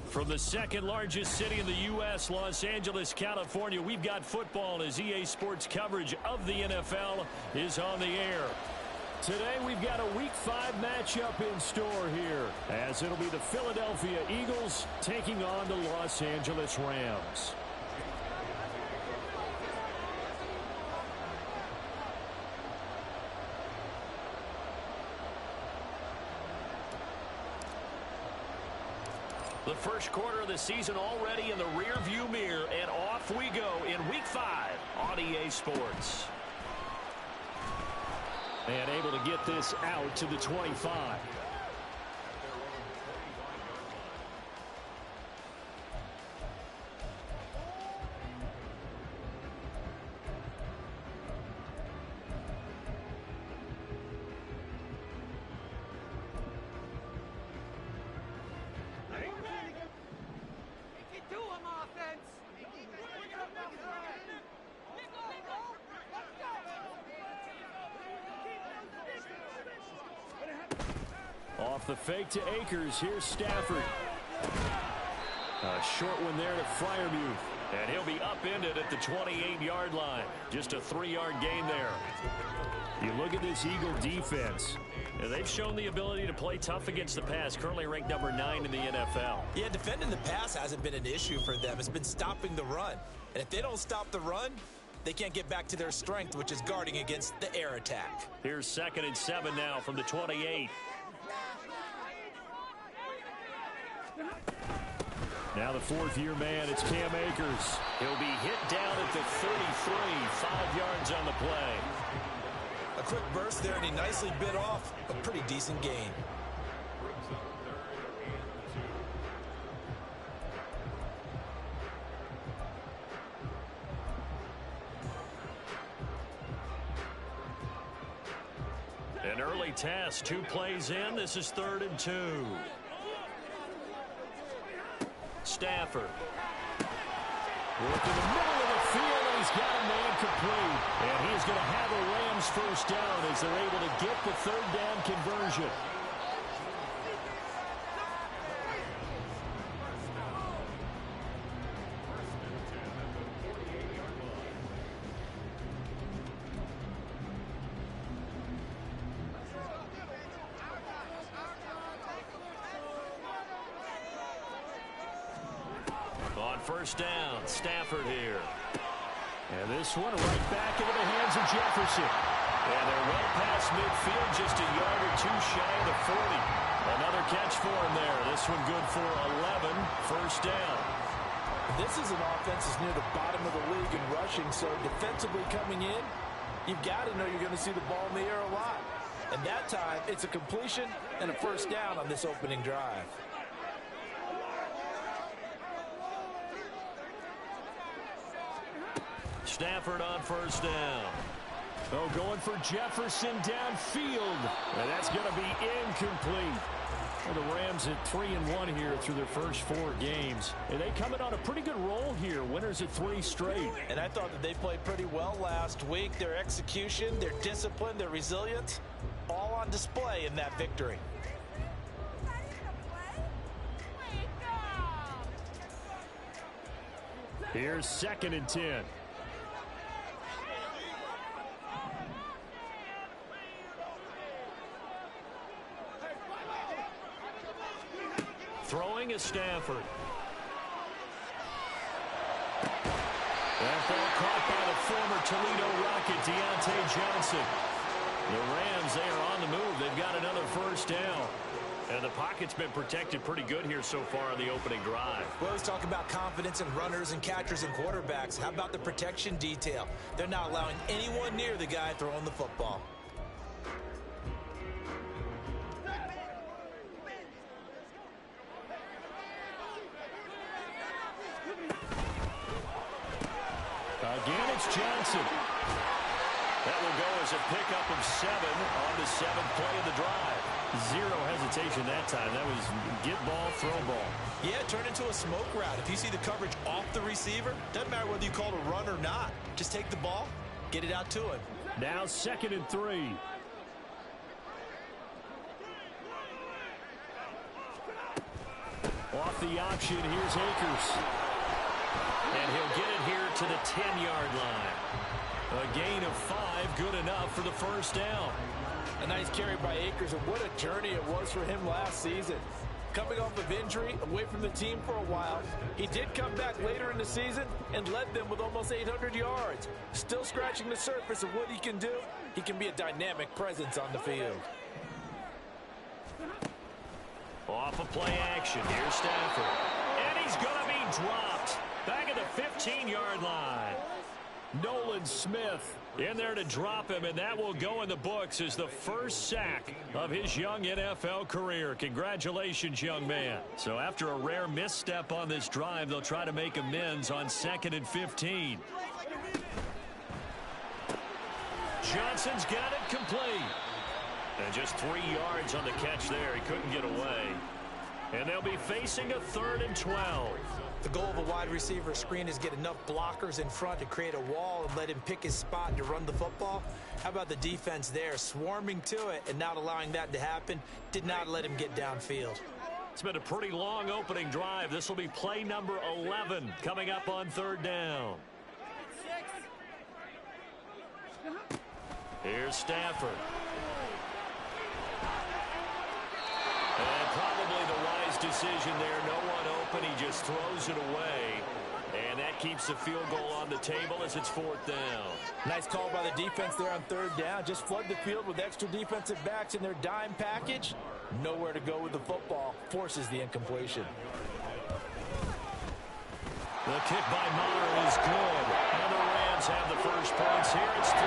From the second largest city in the U.S., Los Angeles, California, we've got football as EA Sports coverage of the NFL is on the air. Today we've got a Week 5 matchup in store here, as it'll be the Philadelphia Eagles taking on the Los Angeles Rams. The first quarter of the season already in the rearview mirror, and off we go in Week 5 on EA Sports. And able to get this out to the 25. Off the fake to Akers. Here's Stafford. A short one there to Freiermuth. And he'll be upended at the 28-yard line. Just a 3-yard gain there. You look at this Eagle defense. They've shown the ability to play tough against the pass. Currently ranked number 9 in the NFL. Yeah, defending the pass hasn't been an issue for them. It's been stopping the run. And if they don't stop the run, they can't get back to their strength, which is guarding against the air attack. Here's 2nd and 7 now from the 28. Now the 4th-year man, it's Cam Akers. He'll be hit down at the 33, 5 yards on the play. A quick burst there, and he nicely bit off a pretty decent gain. An early test, 2 plays in. This is 3rd and 2. Stafford. Working the middle of the field, and he's got a man complete. And he's going to have a Rams first down as they're able to get the 3rd down conversion. On first down, Stafford here. And this one right back into the hands of Jefferson. And they're well past midfield, just a yard or 2 shy of the 40. Another catch for him there. This one good for 11, first down. This is an offense that's near the bottom of the league in rushing, so defensively coming in, you've got to know you're going to see the ball in the air a lot. And that time, it's a completion and a first down on this opening drive. Stafford on first down. Oh, going for Jefferson downfield. And that's going to be incomplete. Well, the Rams at 3-1 here through their first 4 games. And they come in on a pretty good roll here. Winners at 3 straight. And I thought that they played pretty well last week. Their execution, their discipline, their resilience, all on display in that victory. Here's 2nd and 10. Throwing is Stafford. That ball caught by the former Toledo Rocket, Deontay Johnson. The Rams, they are on the move. They've got another first down. And the pocket's been protected pretty good here so far on the opening drive. Well, let's talk about confidence in runners and catchers and quarterbacks. How about the protection detail? They're not allowing anyone near the guy throwing the football. Again, it's Johnson. That will go as a pickup of 7 on the 7th play of the drive. 0 hesitation that time. That was get ball, throw ball. Yeah, turn into a smoke route. If you see the coverage off the receiver, doesn't matter whether you call it a run or not. Just take the ball, get it out to him. Now 2nd and 3. Off the option, here's Akers. And he'll get it here to the 10-yard line. A gain of 5, good enough for the first down. A nice carry by Akers, and what a journey it was for him last season. Coming off of injury, away from the team for a while, he did come back later in the season and led them with almost 800 yards. Still scratching the surface of what he can do. He can be a dynamic presence on the field. Off of play action, here's Stafford. And he's going to be dropped. Back at the 15-yard line. Nolan Smith in there to drop him, and that will go in the books as the first sack of his young NFL career. Congratulations, young man. So after a rare misstep on this drive, they'll try to make amends on 2nd and 15. Johnson's got it complete. And just 3 yards on the catch there. He couldn't get away. And they'll be facing a 3rd and 12. The goal of a wide receiver screen is get enough blockers in front to create a wall and let him pick his spot to run the football. How about the defense there, swarming to it and not allowing that to happen? Did not let him get downfield. It's been a pretty long opening drive. This will be play number 11 coming up on 3rd down. Here's Stafford. And probably the wise decision there. No one open. He just throws it away. And that keeps the field goal on the table as it's 4th down. Nice call by the defense there on 3rd down. Just flood the field with extra defensive backs in their dime package. Nowhere to go with the football. Forces the incompletion. The kick by Mamba is good. And the Rams have the first points here. It's 3-0.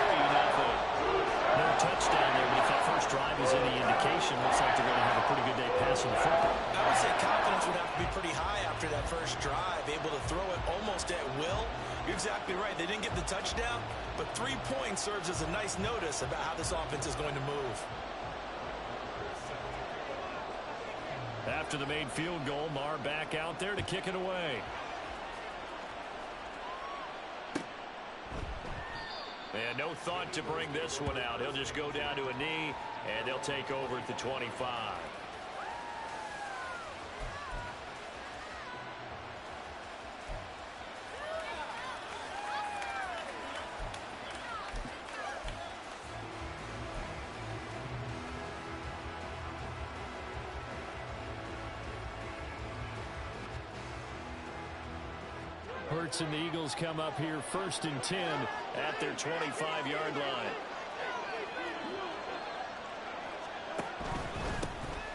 No touchdown there, but if that first drive is any indication, looks like they're going to have a pretty good day passing the football. I would say confidence would have to be pretty high after that first drive, able to throw it almost at will. You're exactly right. They didn't get the touchdown, but 3 points serves as a nice notice about how this offense is going to move. After the made field goal, Marr back out there to kick it away. And no thought to bring this one out. He'll just go down to a knee, and they'll take over at the 25. Hurts and the Eagles come up here 1st and 10 at their 25-yard line.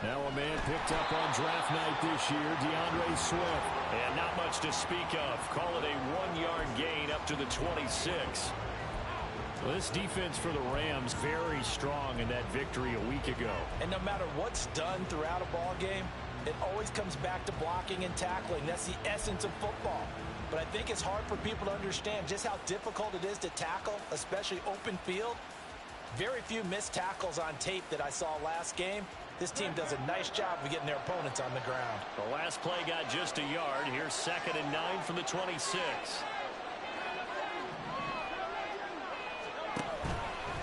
Now a man picked up on draft night this year, DeAndre Swift. And not much to speak of. Call it a 1-yard gain up to the 26. Well, this defense for the Rams very strong in that victory a week ago. And no matter what's done throughout a ball game, it always comes back to blocking and tackling. That's the essence of football. But I think it's hard for people to understand just how difficult it is to tackle, especially open field. Very few missed tackles on tape that I saw last game. This team does a nice job of getting their opponents on the ground. The last play got just a yard. Here's 2nd and 9 from the 26.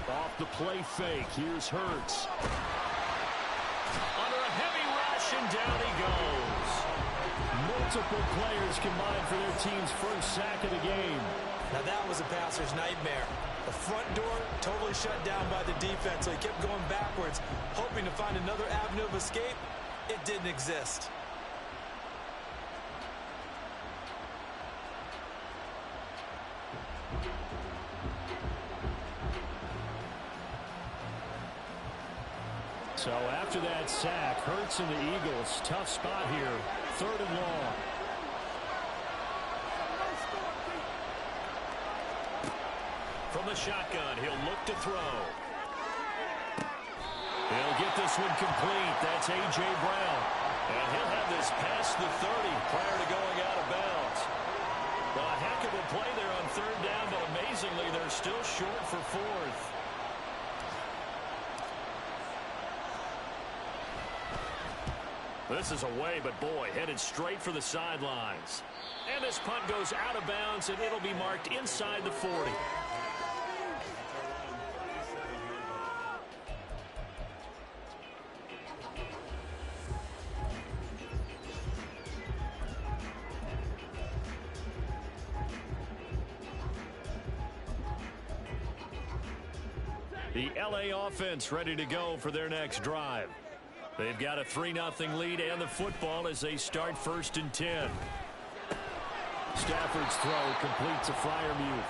Off the play fake. Here's Hurts. Under a heavy rush, and down he goes. Multiple players combined for their team's first sack of the game. Now that was a passer's nightmare. The front door totally shut down by the defense, so he kept going backwards, hoping to find another avenue of escape. It didn't exist. So after that sack, Hurts and the Eagles, tough spot here, 3rd and long. From the shotgun, he'll look to throw. He'll get this one complete. That's A.J. Brown. And he'll have this past the 30 prior to going out of bounds. A heck of a play there on 3rd down, but amazingly, they're still short for 4th. This is away, but boy, headed straight for the sidelines. And this punt goes out of bounds, and it'll be marked inside the 40. The LA offense ready to go for their next drive. They've got a 3-0 lead and the football as they start 1st and 10. Stafford's throw completes a Freiermuth.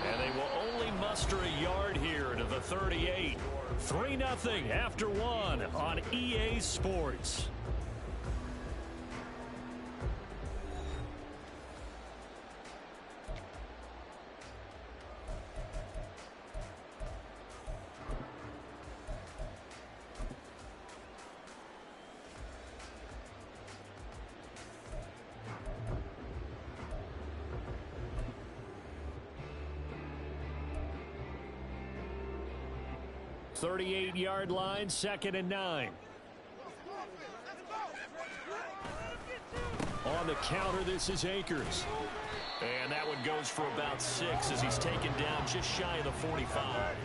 And they will only muster a yard here to the 38. 3-0 after 1 on EA Sports. Thirty-eight-yard line, 2nd and 9. On the counter, this is Akers. And that one goes for about 6 as he's taken down just shy of the 45.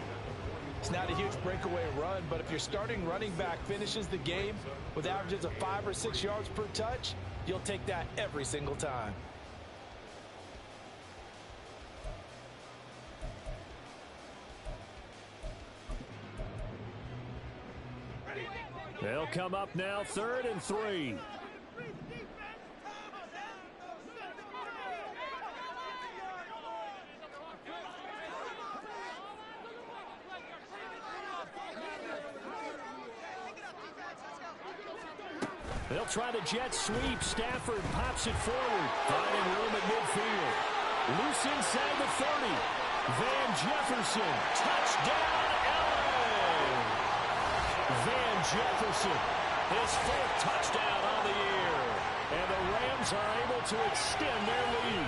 It's not a huge breakaway run, but if your starting running back finishes the game with averages of 5 or 6 yards per touch, you'll take that every single time. They'll come up now, 3rd and 3. They'll try the jet sweep. Stafford pops it forward, finding room at midfield. Loose inside the 30. Van Jefferson, touchdown, LA! Van Jefferson, his 4th touchdown on the year. And the Rams are able to extend their lead.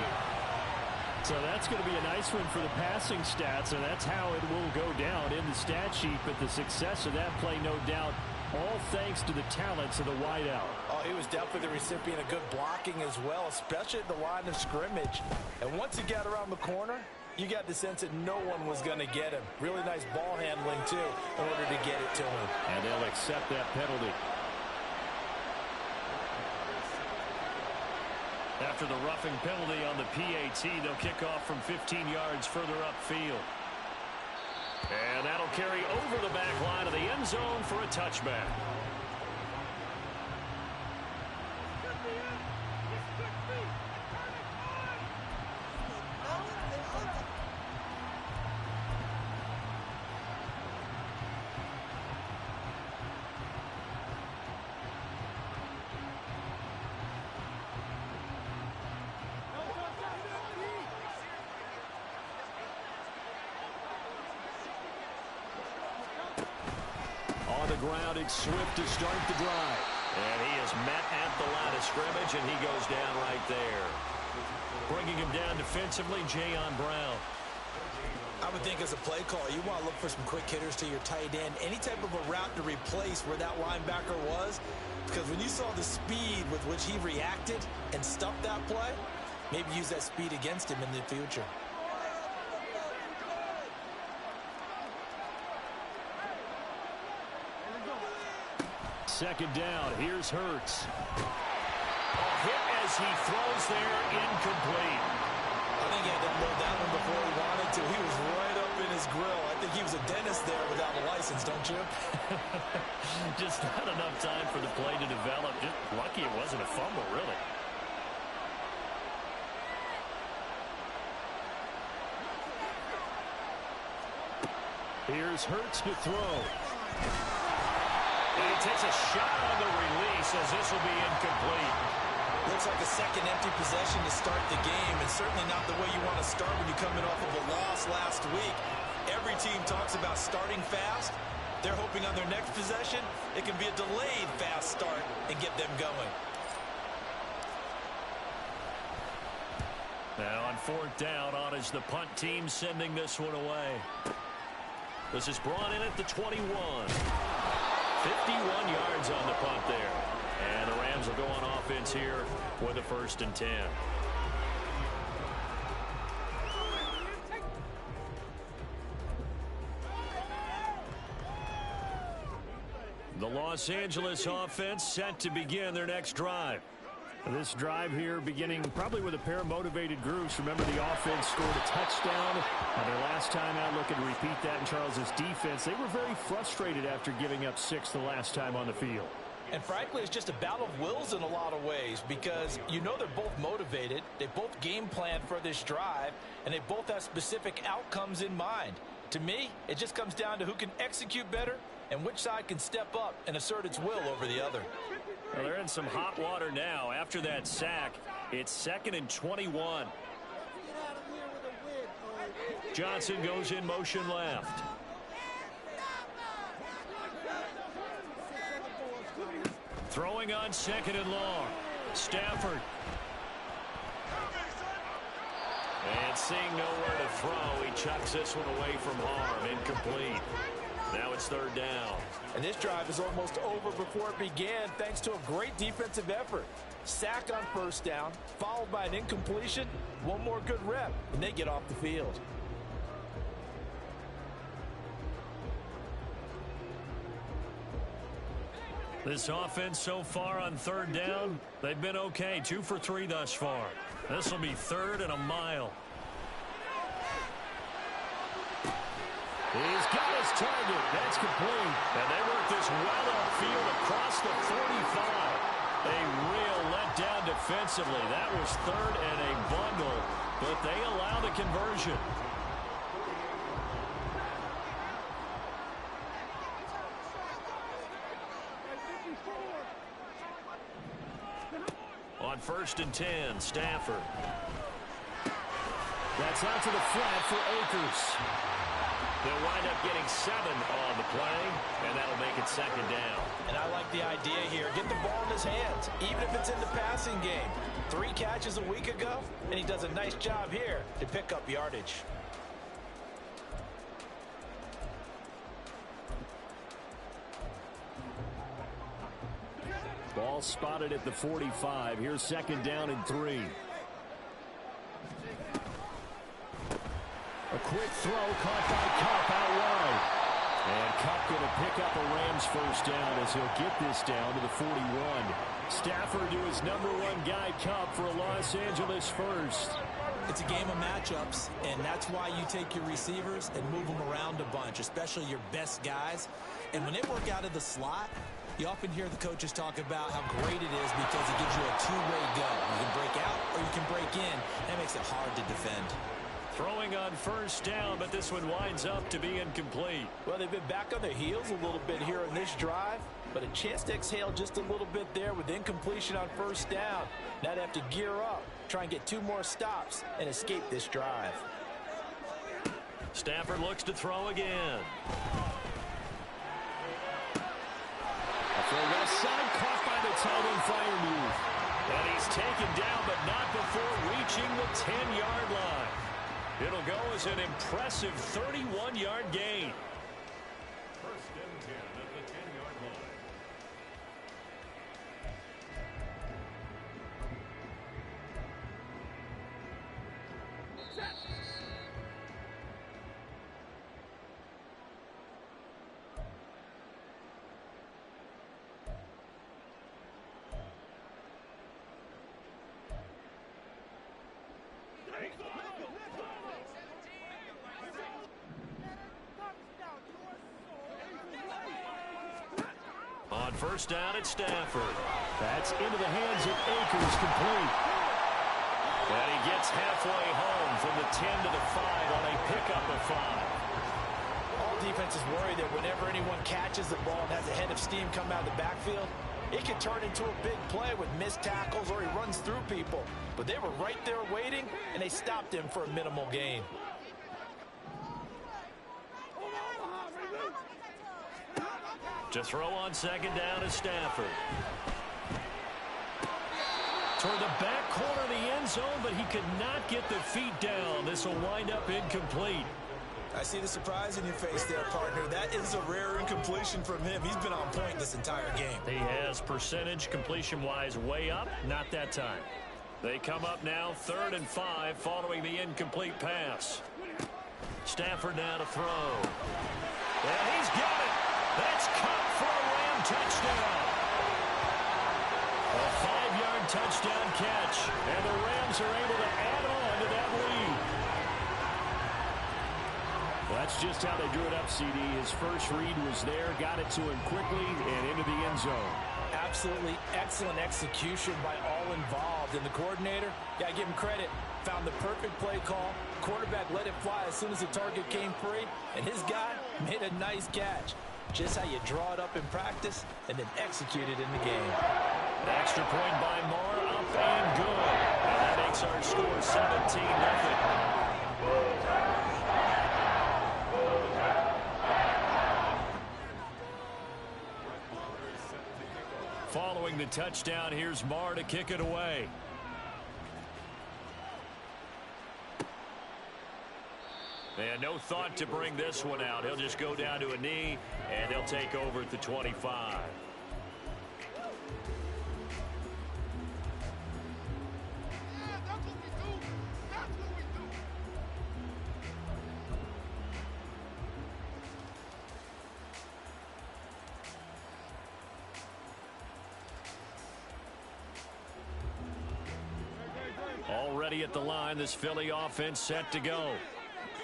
So that's going to be a nice one for the passing stats, and that's how it will go down in the stat sheet. But the success of that play, no doubt, all thanks to the talents of the wideout. Oh, he was definitely the recipient of good blocking as well, especially at the line of scrimmage. And once he got around the corner, you got the sense that no one was going to get him. Really nice ball handling, too, in order to get it to him. And they'll accept that penalty. After the roughing penalty on the PAT, they'll kick off from 15 yards further upfield. And that'll carry over the back line of the end zone for a touchback. Ground, it's Swift to start the drive. And he is met at the line of scrimmage, and he goes down right there. Bringing him down defensively, Jayon Brown. I would think as a play call, you want to look for some quick hitters to your tight end. Any type of a route to replace where that linebacker was. Because when you saw the speed with which he reacted and stuffed that play, maybe use that speed against him in the future. Second down, here's Hurts. A hit as he throws there, incomplete. I think he had to unload that one before he wanted to. He was right up in his grill. I think he was a dentist there without a license, don't you? Just not enough time for the play to develop. Just lucky it wasn't a fumble, really. Here's Hurts to throw. And he takes a shot on the release as this will be incomplete. Looks like a second empty possession to start the game, and certainly not the way you want to start when you're coming off of a loss last week. Every team talks about starting fast. They're hoping on their next possession, it can be a delayed fast start and get them going. Now on 4th down, on is the punt team sending this one away. This is brought in at the 21. 51 yards on the punt there. And the Rams will go on offense here with a 1st and 10. The Los Angeles offense set to begin their next drive. This drive here beginning probably with a pair of motivated groups. Remember, the offense scored a touchdown. Their last time out, looking to repeat that in Charles's defense. They were very frustrated after giving up 6 the last time on the field. And frankly, it's just a battle of wills in a lot of ways because you know they're both motivated. They both game plan for this drive, and they both have specific outcomes in mind. To me, it just comes down to who can execute better and which side can step up and assert its will over the other. Well, they're in some hot water now. After that sack, it's 2nd and 21. Johnson goes in motion left. Throwing on 2nd and long. Stafford. And seeing nowhere to throw, he chucks this one away from harm. Incomplete. Now it's 3rd down. And this drive is almost over before it began thanks to a great defensive effort. Sack on 1st down, followed by an incompletion. One more good rep, and they get off the field. This offense so far on 3rd down, they've been okay. 2 for 3 thus far. This will be 3rd and a mile. He's got his target. That's complete. And they work this well upfield across the 45. A real letdown defensively. That was 3rd and a bundle, but they allow the conversion. On 1st and 10, Stafford. That's out to the flat for Akers. They'll wind up getting 7 on the play, and that'll make it 2nd down. And I like the idea here. Get the ball in his hands, even if it's in the passing game. 3 catches a week ago, and he does a nice job here to pick up yardage. Ball spotted at the 45. Here's 2nd down and 3. A quick throw caught by Kupp out wide. And Kupp going to pick up a Rams 1st down as he'll get this down to the 41. Stafford to his #1 guy, Kupp, for a Los Angeles 1st. It's a game of matchups, and that's why you take your receivers and move them around a bunch, especially your best guys. And when they work out of the slot, you often hear the coaches talk about how great it is because it gives you a two-way go. You can break out or you can break in. That makes it hard to defend. Throwing on 1st down, but this one winds up to be incomplete. Well, they've been back on their heels a little bit here in this drive, but a chance to exhale just a little bit there with incompletion on 1st down. Now they have to gear up, try and get 2 more stops, and escape this drive. Stafford looks to throw again. A throw left side, caught by the tight end Freiermuth. And he's taken down, but not before reaching the 10-yard line. It'll go as an impressive 31-yard gain. 1st and 10 at the 10-yard line. On 1st down at Stafford. That's into the hands of Akers, complete. And he gets halfway home from the 10 to the 5 on a pickup of 5. All defenses worry that whenever anyone catches the ball and has a head of steam come out of the backfield, it can turn into a big play with missed tackles or he runs through people. But they were right there waiting, and they stopped him for a minimal gain. To throw on 2nd down is Stafford. Toward the back corner of the end zone, but he could not get the feet down. This will wind up incomplete. I see the surprise in your face there, partner. That is a rare incompletion from him. He's been on point this entire game. He has percentage completion-wise way up. Not that time. They come up now 3rd and 5 following the incomplete pass. Stafford now to throw. And he's got it. That's Kupp for a Ram touchdown. A 5-yard touchdown catch. And the Rams are able to add on to that lead. Well, that's just how they drew it up, CD. His first read was there, got it to him quickly, and into the end zone. Absolutely excellent execution by all involved. And the coordinator, got to give him credit, found the perfect play call. Quarterback let it fly as soon as the target came free, and his guy made a nice catch. Just how you draw it up in practice and then execute it in the game. An extra point by Moore, up and good. And that makes our score 17-0. Following the touchdown, here's Marr to kick it away. And no thought to bring this one out. He'll just go down to a knee, and they'll take over at the 25. Already at the line, this Philly offense set to go.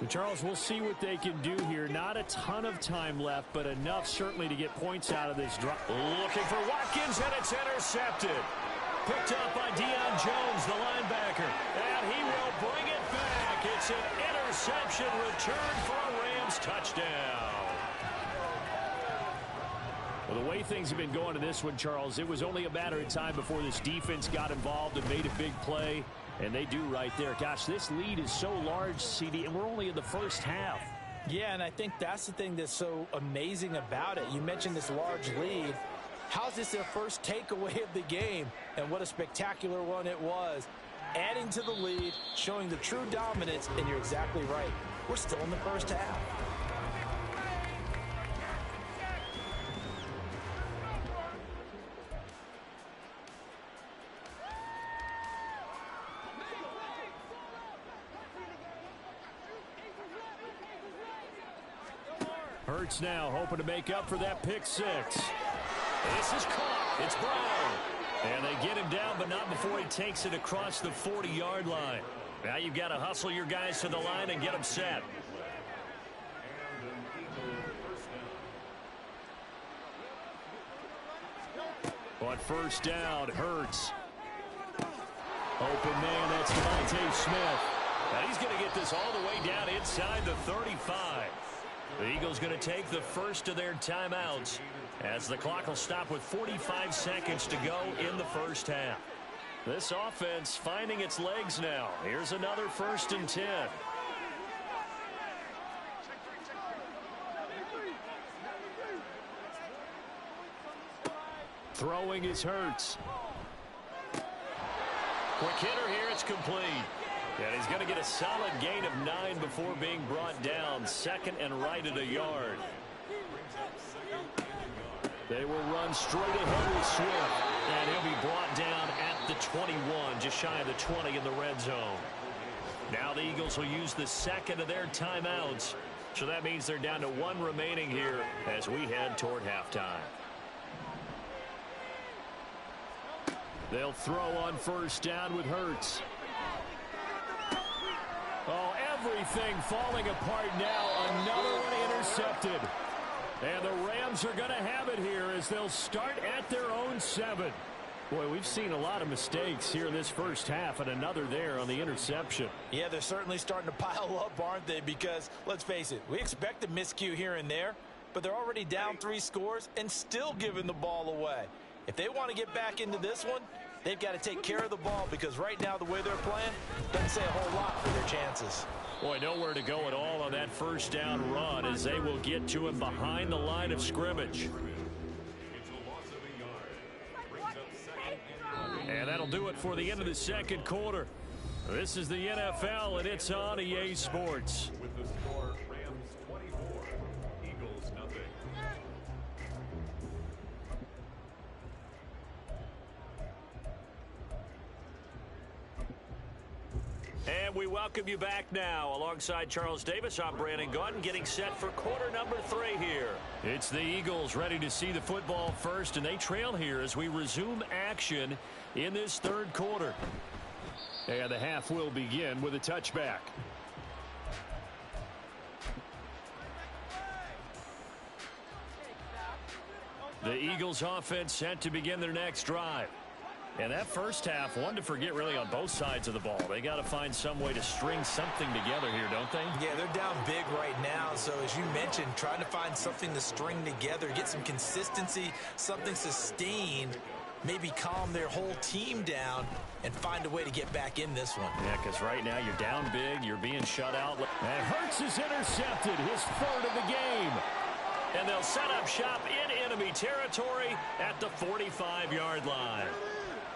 And Charles, we'll see what they can do here. Not a ton of time left, but enough certainly to get points out of this drive. Looking for Watkins, and it's intercepted. Picked up by Deion Jones, the linebacker. And he will bring it back. It's an interception return for a Rams touchdown. Well, the way things have been going to this one, Charles, it was only a matter of time before this defense got involved and made a big play. And they do right there. Gosh, this lead is so large, CD, and we're only in the first half. Yeah, and I think that's the thing that's so amazing about it. You mentioned this large lead. How's this their first takeaway of the game? And what a spectacular one it was. Adding to the lead, showing the true dominance, and you're exactly right. We're still in the first half. Hurts now hoping to make up for that pick six. This is caught. It's Brown. And they get him down, but not before he takes it across the 40-yard line. Now you've got to hustle your guys to the line and get them set. On first down, Hurts. Open man, that's Devontae Smith. Now he's going to get this all the way down inside the 35. The Eagles going to take the first of their timeouts as the clock will stop with 45 seconds to go in the first half. This offense finding its legs now. Here's another 1st and 10. Throwing is Hurts. Quick hitter here, it's complete. And he's going to get a solid gain of 9 before being brought down. Second and right at a yard. They will run straight ahead with Swift. And he'll be brought down at the 21, just shy of the 20 in the red zone. Now the Eagles will use the second of their timeouts. So that means they're down to 1 remaining here as we head toward halftime. They'll throw on first down with Hurts. Oh, everything falling apart now. Another one intercepted. And the Rams are going to have it here as they'll start at their own 7. Boy, we've seen a lot of mistakes here in this first half, and another there on the interception. Yeah, they're certainly starting to pile up, aren't they? Because, let's face it, we expect a miscue here and there, but they're already down 3 scores and still giving the ball away. If they want to get back into this one, they've got to take care of the ball because right now the way they're playing doesn't say a whole lot for their chances. Boy, nowhere to go at all on that first down run as they will get to him behind the line of scrimmage. And that'll do it for the end of the second quarter. This is the NFL, and it's on EA Sports. With the score, Rams 24, Eagles nothing. And we welcome you back now. Alongside Charles Davis, I'm Brandon Gautin, getting set for quarter number 3 here It's the Eagles ready to see the football first, and they trail here as we resume action in this third quarter. And the half will begin with a touchback. The Eagles offense set to begin their next drive. And that first half, one to forget really on both sides of the ball. They got to find some way to string something together here, don't they? Yeah, they're down big right now. So as you mentioned, trying to find something to string together, get some consistency, something sustained, maybe calm their whole team down and find a way to get back in this one. Yeah, because right now you're down big, you're being shut out. And Hurts is intercepted, his third of the game. And they'll set up shop in enemy territory at the 45-yard line.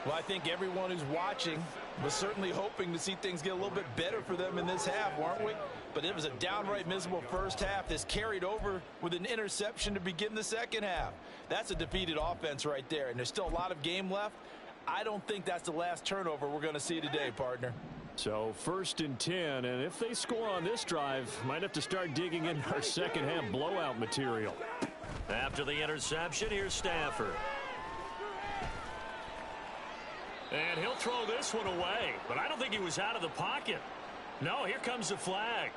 Well, I think everyone who's watching was certainly hoping to see things get a little bit better for them in this half, weren't we? But it was a downright miserable first half. This carried over with an interception to begin the second half. That's a defeated offense right there, and there's still a lot of game left. I don't think that's the last turnover we're going to see today, partner. So 1st and 10, and if they score on this drive, might have to start digging in our second half blowout material. After the interception, here's Stafford. And he'll throw this one away, but I don't think he was out of the pocket. No, here comes the flag.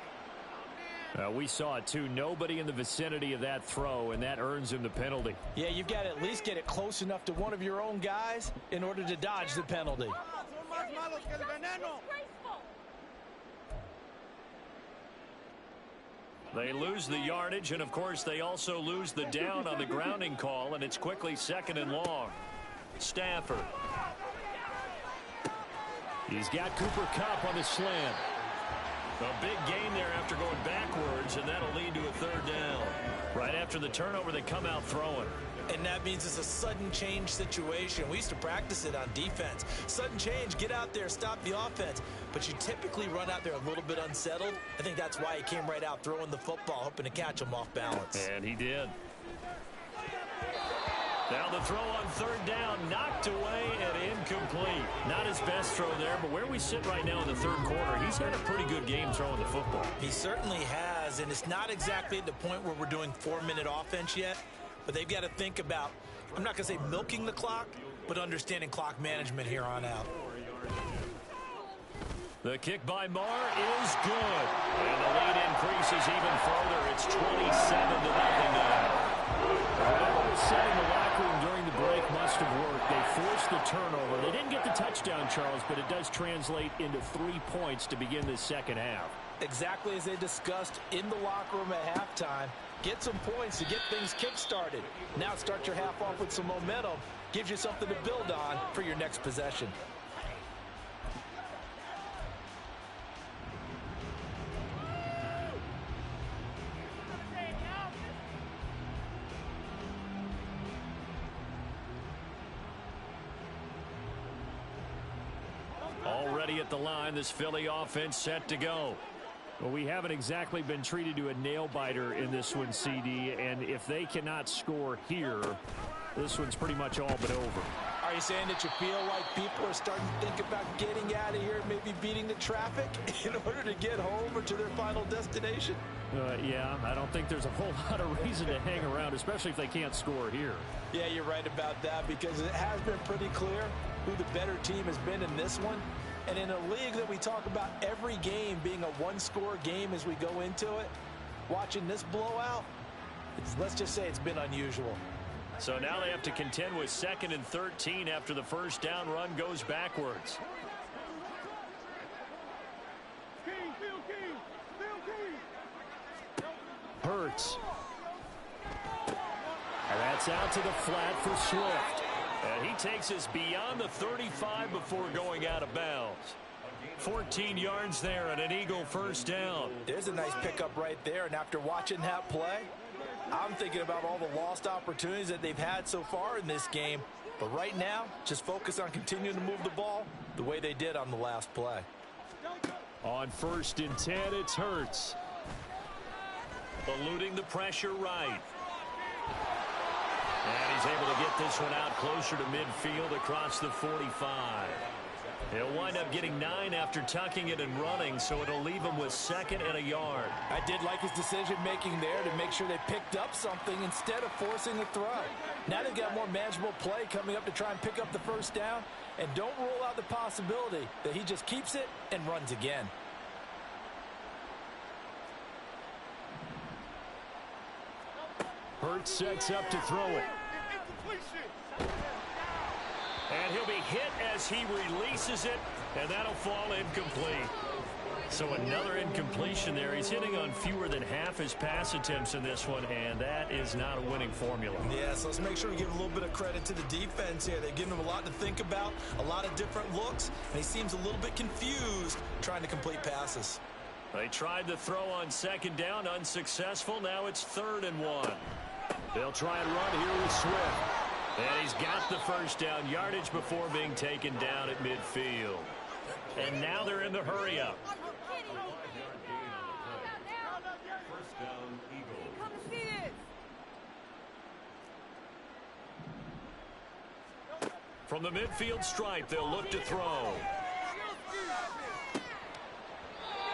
We saw it too. Nobody in the vicinity of that throw, and that earns him the penalty. Yeah, you've got to at least get it close enough to one of your own guys in order to dodge the penalty. They lose the yardage, and of course they also lose the down on the grounding call, and it's quickly 2nd and long. Stafford. He's got Cooper Kupp on the slant. A big gain there after going backwards, and that'll lead to a 3rd down. Right after the turnover, they come out throwing. And that means it's a sudden change situation. We used to practice it on defense. Sudden change, get out there, stop the offense. But you typically run out there a little bit unsettled. I think that's why he came right out throwing the football, hoping to catch him off balance. And he did. Now the throw on 3rd down, knocked away and incomplete. Not his best throw there, but where we sit right now in the 3rd quarter, he's had a pretty good game throwing the football. He certainly has, and it's not exactly at the point where we're doing 4-minute offense yet, but they've got to think about, I'm not going to say milking the clock, but understanding clock management here on out. The kick by Marr is good. And the lead increases even further. It's 27-0 now. Whatever was said in the locker room during the break must have worked. They forced the turnover. They didn't get the touchdown, Charles, but it does translate into 3 points to begin this second half. Exactly as they discussed in the locker room at halftime. Get some points to get things kick-started. Now start your half off with some momentum. Gives you something to build on for your next possession. Already at the line, this Philly offense set to go. Well, we haven't exactly been treated to a nail-biter in this one, CD, and if they cannot score here, this one's pretty much all but over. Are you saying that you feel like people are starting to think about getting out of here and maybe beating the traffic in order to get home or to their final destination? Yeah, I don't think there's a whole lot of reason to hang around, especially if they can't score here. Yeah, you're right about that, because it has been pretty clear who the better team has been in this one. And in a league that we talk about every game being a one-score game as we go into it, watching this blowout, let's just say it's been unusual. So now they have to contend with 2nd and 13 after the first down run goes backwards. Hurts. And that's out to the flat for Swift. And he takes us beyond the 35 before going out of bounds. 14 yards there and an Eagle first down. There's a nice pickup right there, and after watching that play, I'm thinking about all the lost opportunities that they've had so far in this game. But right now, just focus on continuing to move the ball the way they did on the last play. On 1st and 10, it's Hurts. Eluding the pressure right. And he's able to get this one out closer to midfield across the 45. He'll wind up getting 9 after tucking it and running, so it'll leave him with 2nd and a yard. I did like his decision-making there to make sure they picked up something instead of forcing a throw. Now they've got more manageable play coming up to try and pick up the first down, and don't rule out the possibility that he just keeps it and runs again. Hurts sets up to throw it. And he'll be hit as he releases it, and that'll fall incomplete. So another incompletion there. He's hitting on fewer than half his pass attempts in this one, and that is not a winning formula. Yeah, so let's make sure we give a little bit of credit to the defense here. They're giving him a lot to think about, a lot of different looks, and he seems a little bit confused trying to complete passes. They tried the throw on 2nd down, unsuccessful. Now it's 3rd and 1. They'll try and run here with Swift. And he's got the first down, yardage before being taken down at midfield. And now they're in the hurry-up. From the midfield stripe, they'll look to throw.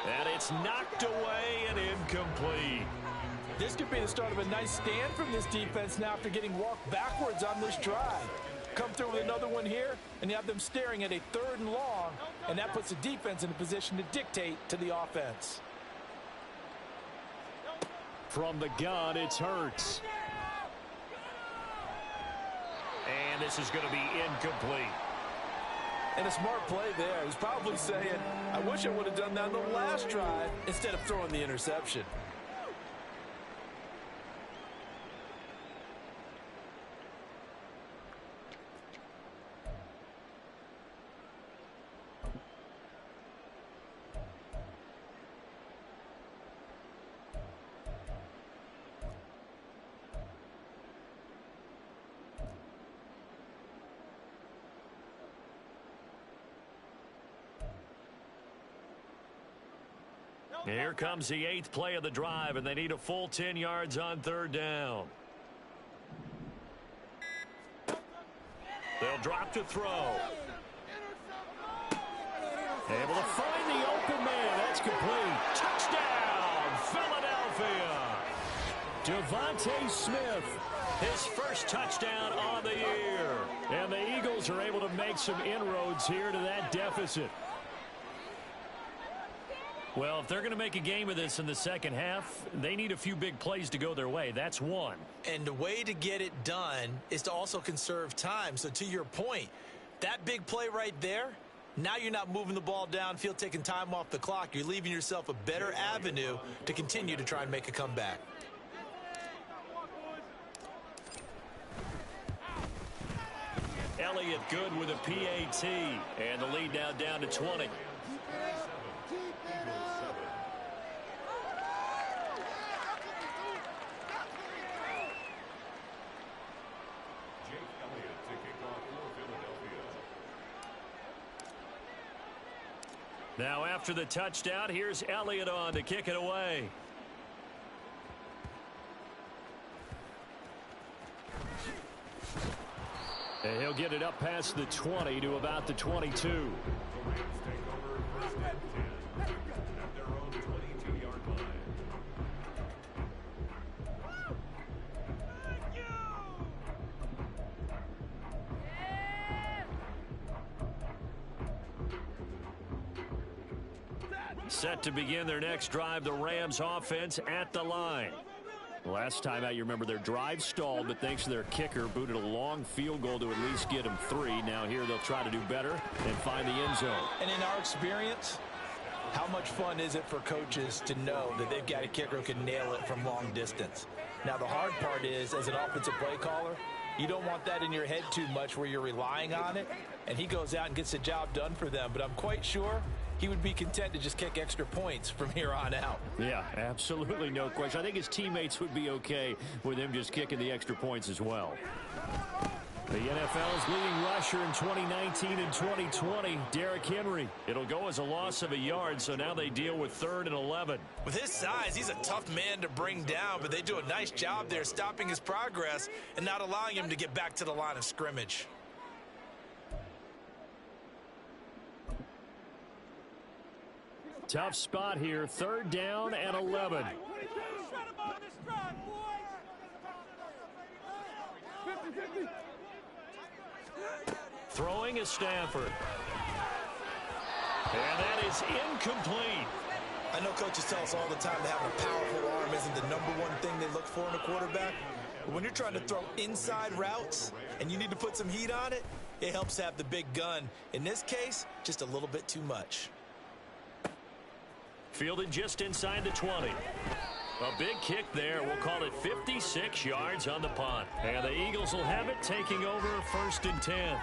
And it's knocked away and incomplete. This could be the start of a nice stand from this defense now after getting walked backwards on this drive. Come through with another one here, and you have them staring at a 3rd and long, and that puts the defense in a position to dictate to the offense. From the gun, it's Hurts. And this is going to be incomplete. And a smart play there. He's probably saying, I wish I would have done that on the last drive instead of throwing the interception. Here comes the 8th play of the drive, and they need a full 10 yards on 3rd down. They'll drop to throw. Able to find the open man. That's complete. Touchdown, Philadelphia. Devontae Smith. His first touchdown on the year. And the Eagles are able to make some inroads here to that deficit. Well, if they're going to make a game of this in the second half, they need a few big plays to go their way. That's one. And the way to get it done is to also conserve time. So to your point, that big play right there, now you're not moving the ball downfield, taking time off the clock. You're leaving yourself a better avenue to continue to try and make a comeback. Elliott good with a PAT, and the lead now down to 20. Now after the touchdown, here's Elliott on to kick it away. And he'll get it up past the 20 to about the 22. Set to begin their next drive, the Rams offense at the line. Last time out, you remember their drive stalled, but thanks to their kicker, booted a long field goal to at least get them 3. Now here they'll try to do better and find the end zone. And in our experience, how much fun is it for coaches to know that they've got a kicker who can nail it from long distance? Now the hard part is, as an offensive play caller, you don't want that in your head too much where you're relying on it, and he goes out and gets the job done for them. But I'm quite sure he would be content to just kick extra points from here on out. Yeah, absolutely no question. I think his teammates would be okay with him just kicking the extra points as well. The NFL's leading rusher in 2019 and 2020, Derrick Henry. It'll go as a loss of a yard, so now they deal with 3rd and 11. With his size, he's a tough man to bring down, but they do a nice job there stopping his progress and not allowing him to get back to the line of scrimmage. Tough spot here. 3rd down and 11. Throwing is Stafford. And that is incomplete. I know coaches tell us all the time that having a powerful arm isn't the #1 thing they look for in a quarterback. But when you're trying to throw inside routes and you need to put some heat on it, it helps have the big gun. In this case, just a little bit too much. Fielded just inside the 20. A big kick there. We'll call it 56 yards on the punt. And the Eagles will have it, taking over 1st and 10.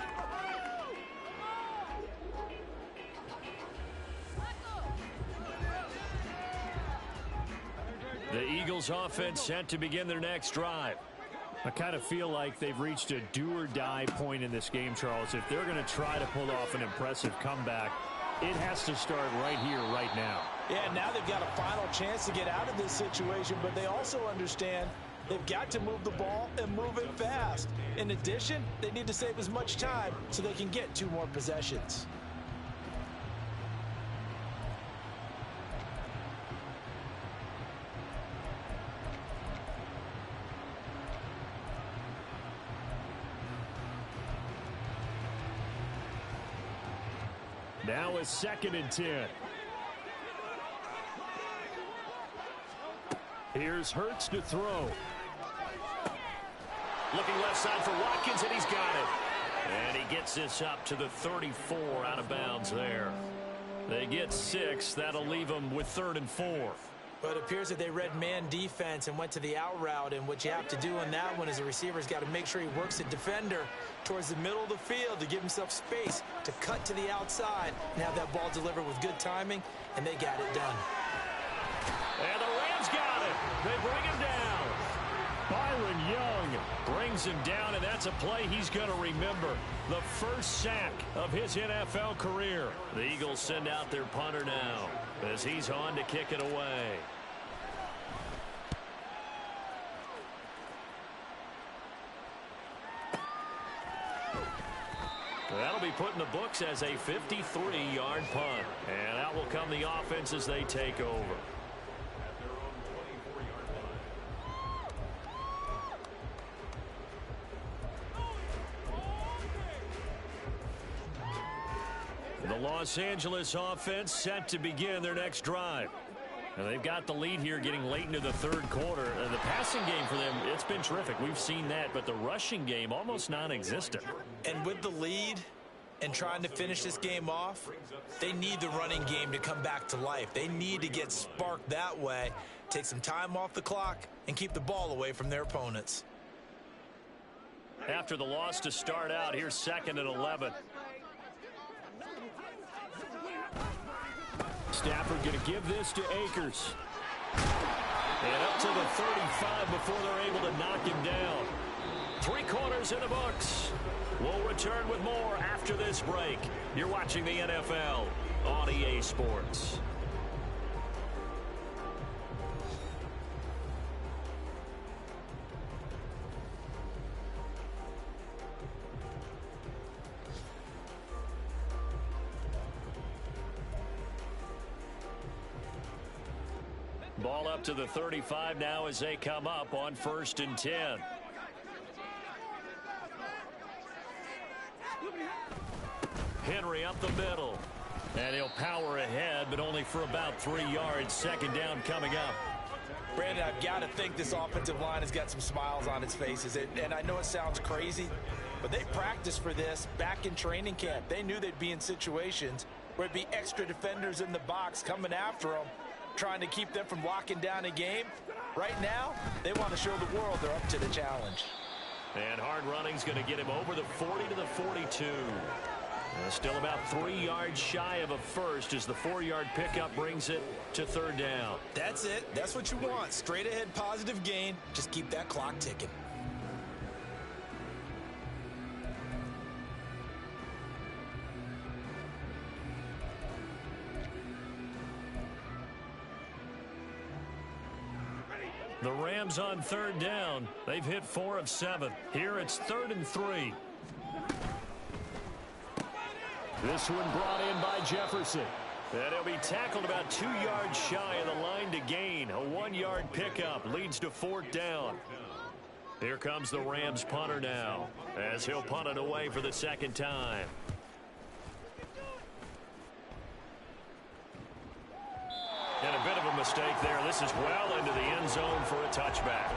The Eagles offense set to begin their next drive. I kind of feel like they've reached a do-or-die point in this game, Charles. If they're going to try to pull off an impressive comeback, it has to start right here, right now. Yeah, now they've got a final chance to get out of this situation, but they also understand they've got to move the ball and move it fast. In addition, they need to save as much time so they can get 2 more possessions. Now a 2nd and 10. Here's Hurts to throw. Looking left side for Watkins, and he's got it. And he gets this up to the 34 out of bounds there. They get 6. That'll leave them with 3rd and 4. But it appears that they read man defense and went to the out route, and what you have to do on that one is the receiver's got to make sure he works the defender towards the middle of the field to give himself space to cut to the outside and have that ball delivered with good timing, and they got it done. And the Rams got it. They bring him down. Byron Young brings him down, and that's a play he's going to remember. The first sack of his NFL career. The Eagles send out their punter now as he's on to kick it away. That'll be put in the books as a 53-yard punt. And out will come the offense as they take over. The Los Angeles offense set to begin their next drive. And they've got the lead here getting late into the 3rd quarter. And the passing game for them, it's been terrific. We've seen that, but the rushing game almost non-existent. And with the lead and trying to finish this game off, they need the running game to come back to life. They need to get sparked that way, take some time off the clock, and keep the ball away from their opponents. After the loss to start out, here's 2nd and 11. Stafford going to give this to Akers. And up to the 35 before they're able to knock him down. 3 quarters in the books. We'll return with more after this break. You're watching the NFL on EA Sports. Ball up to the 35 now as they come up on 1st and 10. Henry up the middle. And he'll power ahead, but only for about 3 yards. 2nd down coming up. Brandon, I've got to think this offensive line has got some smiles on its faces. And I know it sounds crazy, but they practiced for this back in training camp. They knew they'd be in situations where it'd be extra defenders in the box coming after them, trying to keep them from locking down a game. Right now, they want to show the world they're up to the challenge. And hard running's going to get him over the 40 to the 42. Still about 3 yards shy of a first as the 4-yard pickup brings it to 3rd down. That's it. That's what you want. Straight ahead positive gain. Just keep that clock ticking. The Rams on 3rd down. They've hit 4 of 7. Here it's 3rd and 3. This one brought in by Jefferson. And he'll be tackled about 2 yards shy of the line to gain. A 1-yard pickup leads to 4th down. Here comes the Rams punter now, as he'll punt it away for the 2nd time. And a bit of a mistake there. This is well into the end zone for a touchback.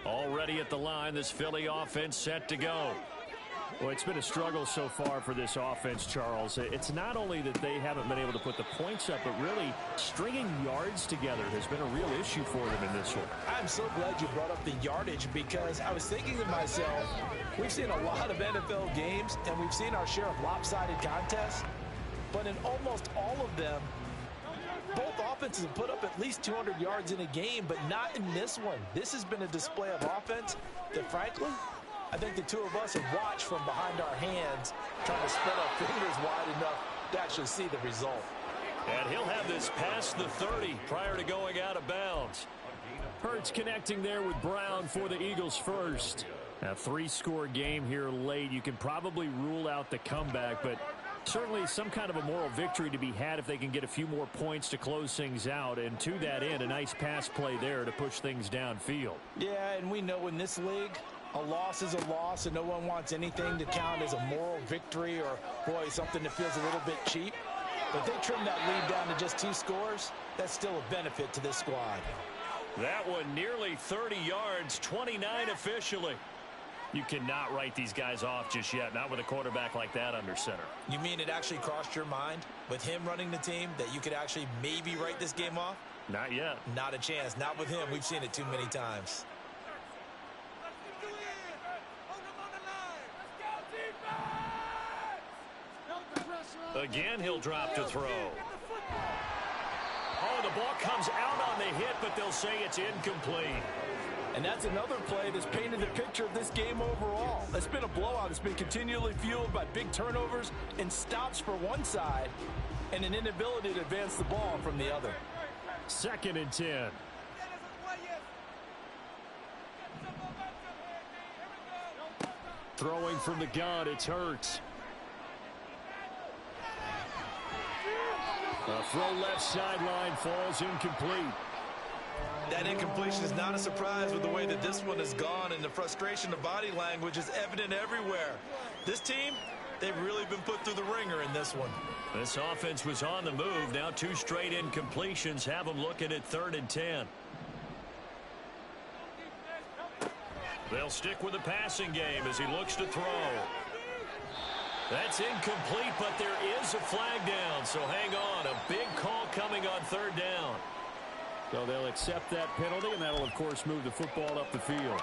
Already at the line, this Philly offense set to go. Well, it's been a struggle so far for this offense, Charles. It's not only that they haven't been able to put the points up, but really stringing yards together has been a real issue for them in this one. I'm so glad you brought up the yardage, because I was thinking to myself, we've seen a lot of NFL games, and we've seen our share of lopsided contests, but in almost all of them, both offenses have put up at least 200 yards in a game, but not in this one. This has been a display of offense that, frankly, I think the two of us have watched from behind our hands, trying to spread our fingers wide enough to actually see the result. And he'll have this past the 30 prior to going out of bounds. Hurts connecting there with Brown for the Eagles first. A 3-score game here late. You can probably rule out the comeback, but certainly some kind of a moral victory to be had if they can get a few more points to close things out. And to that end, a nice pass play there to push things downfield. Yeah, and we know in this league, a loss is a loss, and no one wants anything to count as a moral victory or, boy, something that feels a little bit cheap. But if they trim that lead down to just 2 scores, that's still a benefit to this squad. That one nearly 30 yards, 29 officially. You cannot write these guys off just yet, not with a quarterback like that under center. You mean it actually crossed your mind with him running the team that you could actually maybe write this game off? Not yet. Not a chance. Not with him. We've seen it too many times. Again, he'll drop to throw. Oh, the ball comes out on the hit, but they'll say it's incomplete. And that's another play that's painted the picture of this game overall. It's been a blowout. It's been continually fueled by big turnovers and stops for one side and an inability to advance the ball from the other. 2nd and 10. Throwing from the gun, it's Hurts. A throw left sideline falls incomplete. That incompletion is not a surprise with the way that this one has gone, and the frustration of body language is evident everywhere. This team, they've really been put through the ringer in this one. This offense was on the move. Now 2 straight incompletions have them looking at 3rd and 10. They'll stick with the passing game as he looks to throw. That's incomplete, but there is a flag down, so hang on. A big call coming on 3rd down. So they'll accept that penalty, and that'll, of course, move the football up the field.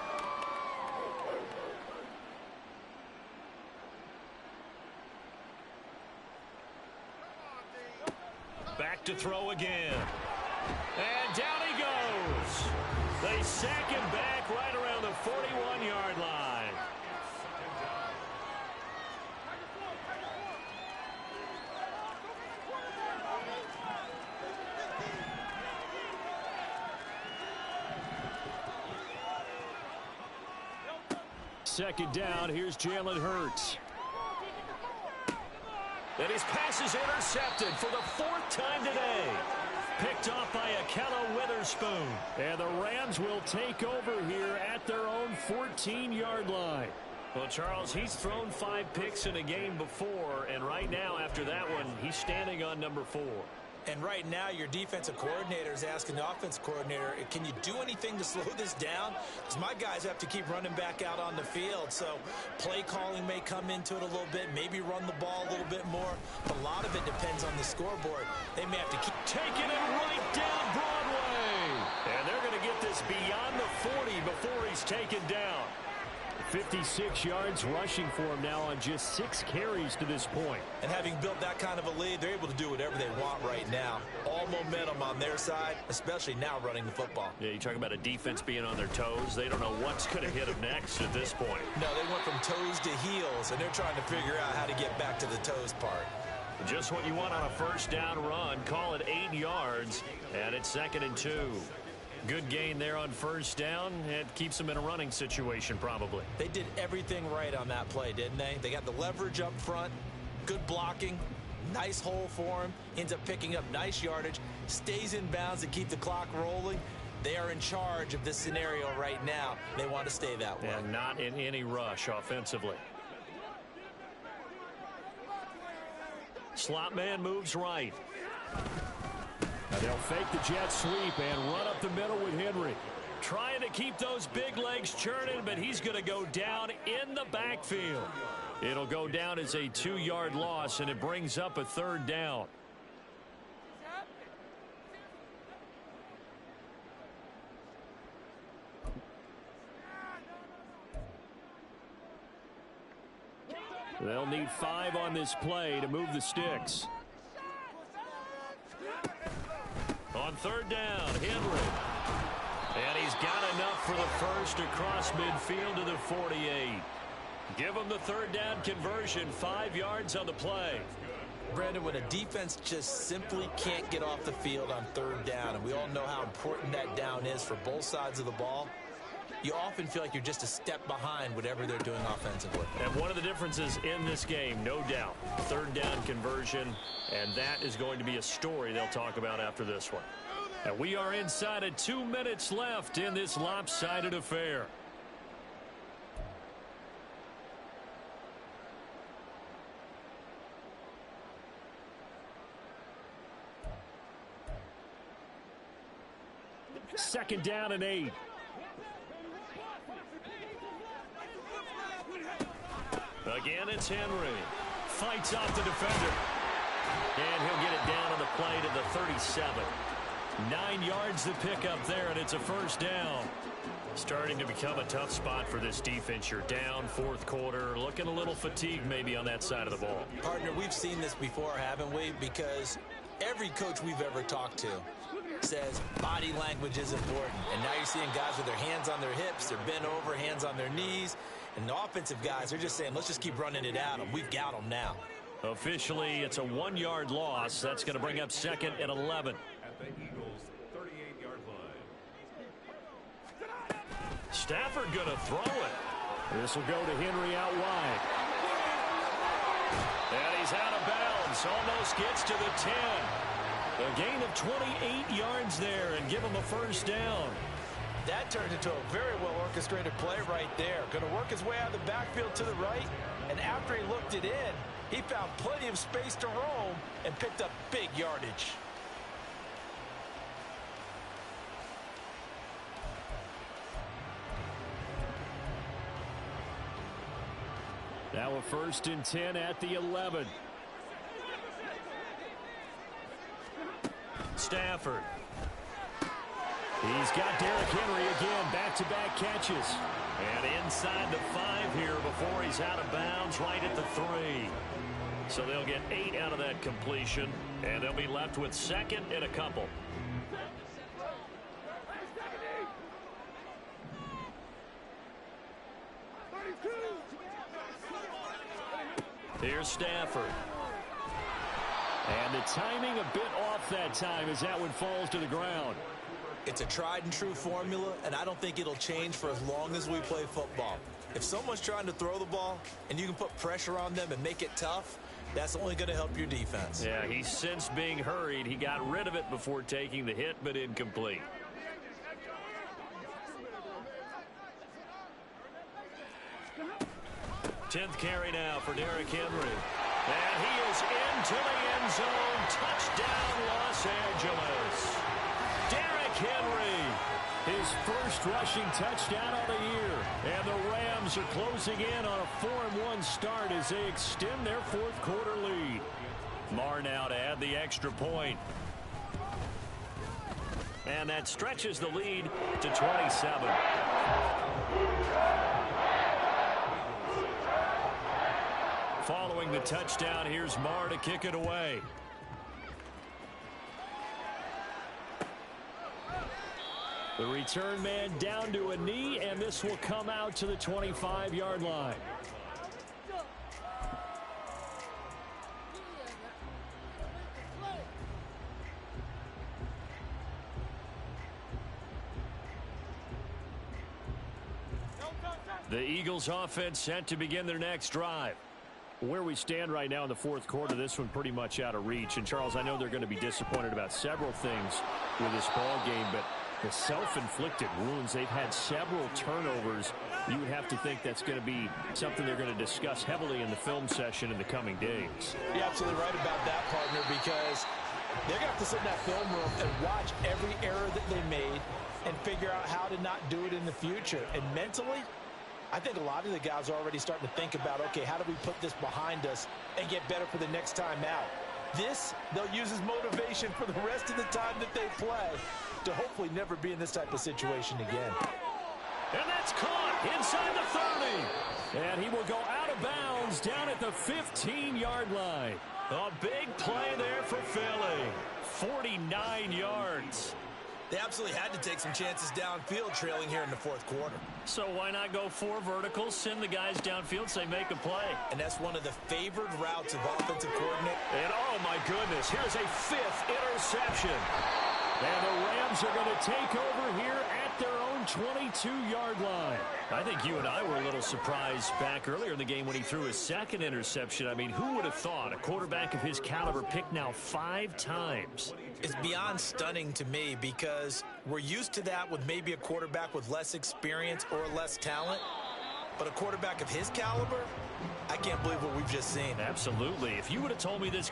Back to throw again. And down he goes. They sack him back right around the 41-yard line. Second down, here's Jalen Hurts. And his pass is intercepted for the 4th time today. Picked off by Akello Witherspoon. And the Rams will take over here at their own 14-yard line. Well, Charles, he's thrown 5 picks in a game before, and right now, after that one, he's standing on number 4. And right now, your defensive coordinator is asking the offensive coordinator, can you do anything to slow this down? Because my guys have to keep running back out on the field. So play calling may come into it a little bit, maybe run the ball a little bit more. But a lot of it depends on the scoreboard. They may have to keep taking it right down Broadway. And they're going to get this beyond the 40 before he's taken down. 56 yards rushing for him now on just 6 carries to this point. And having built that kind of a lead, they're able to do whatever they want right now. All momentum on their side, especially now running the football. Yeah, you talk about a defense being on their toes. They don't know what's going to hit them next at this point. No, they went from toes to heels, and they're trying to figure out how to get back to the toes part. Just what you want on a first down run. Call it 8 yards, and it's 2nd and 2. Good gain there on first down. It keeps them in a running situation probably. They did everything right on that play, didn't they? They got the leverage up front, good blocking, nice hole for him, ends up picking up nice yardage, stays in bounds to keep the clock rolling. They are in charge of this scenario right now. They want to stay that way. And not in any rush offensively. Slot man moves right. Now they'll fake the jet sweep and run up the middle with Henry. Trying to keep those big legs churning, but he's going to go down in the backfield. It'll go down as a 2-yard loss, and it brings up a 3rd down. They'll need 5 on this play to move the sticks. On 3rd down, Henry. And he's got enough for the first across midfield to the 48. Give him the 3rd down conversion, 5 yards on the play. Brandon, when a defense just simply can't get off the field on 3rd down, and we all know how important that down is for both sides of the ball, you often feel like you're just a step behind whatever they're doing offensively. And one of the differences in this game, no doubt, 3rd down conversion, and that is going to be a story they'll talk about after this one. And we are inside of 2 minutes left in this lopsided affair. Second down and 8. Again, it's Henry. Fights off the defender. And he'll get it down on the play to the 37. 9 yards to pick up there, and it's a 1st down. Starting to become a tough spot for this defense. You're down 4th quarter, looking a little fatigued maybe on that side of the ball. Partner, we've seen this before, haven't we? Because every coach we've ever talked to says body language is important. And now you're seeing guys with their hands on their hips, they're bent over, hands on their knees. And the offensive guys, they're just saying, let's just keep running it at them. We've got them now. Officially, it's a 1-yard loss. That's going to bring up 2nd and 11. At the Eagles' 38-yard line. Stafford going to throw it. This will go to Henry out wide. And he's out of bounds. Almost gets to the 10. A gain of 28 yards there and give him a 1st down. That turned into a very well-orchestrated play right there. Going to work his way out of the backfield to the right. And after he looked it in, he found plenty of space to roam and picked up big yardage. Now a 1st and 10 at the 11. Stafford. He's got Derrick Henry again, back-to-back catches. And inside the 5 here before he's out of bounds, right at the 3. So they'll get 8 out of that completion, and they'll be left with 2nd and a couple. Here's Stafford. And the timing a bit off that time as that one falls to the ground. It's a tried-and-true formula, and I don't think it'll change for as long as we play football. If someone's trying to throw the ball and you can put pressure on them and make it tough, that's only going to help your defense. Yeah, he sensed being hurried. He got rid of it before taking the hit, but incomplete. Tenth carry now for Derrick Henry. And he is into the end zone. Touchdown, Los Angeles. Derrick Henry. His first rushing touchdown of the year. And the Rams are closing in on a 4-1 start as they extend their 4th quarter lead. Marr now to add the extra point. And that stretches the lead to 27. throwing the touchdown. Here's Marr to kick it away. The return man down to a knee, and this will come out to the 25-yard line. The Eagles offense set to begin their next drive. Where we stand right now in the fourth quarter, this one pretty much out of reach. And, Charles, I know they're going to be disappointed about several things with this ball game, but the self-inflicted wounds, they've had several turnovers. You would have to think that's going to be something they're going to discuss heavily in the film session in the coming days. You're absolutely right about that, partner, because they're going to have to sit in that film room and watch every error that they made and figure out how to not do it in the future. And mentally, I think a lot of the guys are already starting to think about, okay, how do we put this behind us and get better for the next time out? This, they'll use as motivation for the rest of the time that they play to hopefully never be in this type of situation again. And that's caught inside the 30. And he will go out of bounds down at the 15-yard line. A big play there for Philly. 49 yards. They absolutely had to take some chances downfield trailing here in the fourth quarter. So why not go 4 verticals, send the guys downfield, say make a play. And that's one of the favored routes of offensive coordinator. And oh my goodness, here's a 5th interception. And the Rams are going to take over here at their own 22-yard line. I think you and I were a little surprised back earlier in the game when he threw his 2nd interception. I mean, who would have thought a quarterback of his caliber picked now 5 times? It's beyond stunning to me because we're used to that with maybe a quarterback with less experience or less talent. But a quarterback of his caliber, I can't believe what we've just seen. Absolutely. If you would have told me this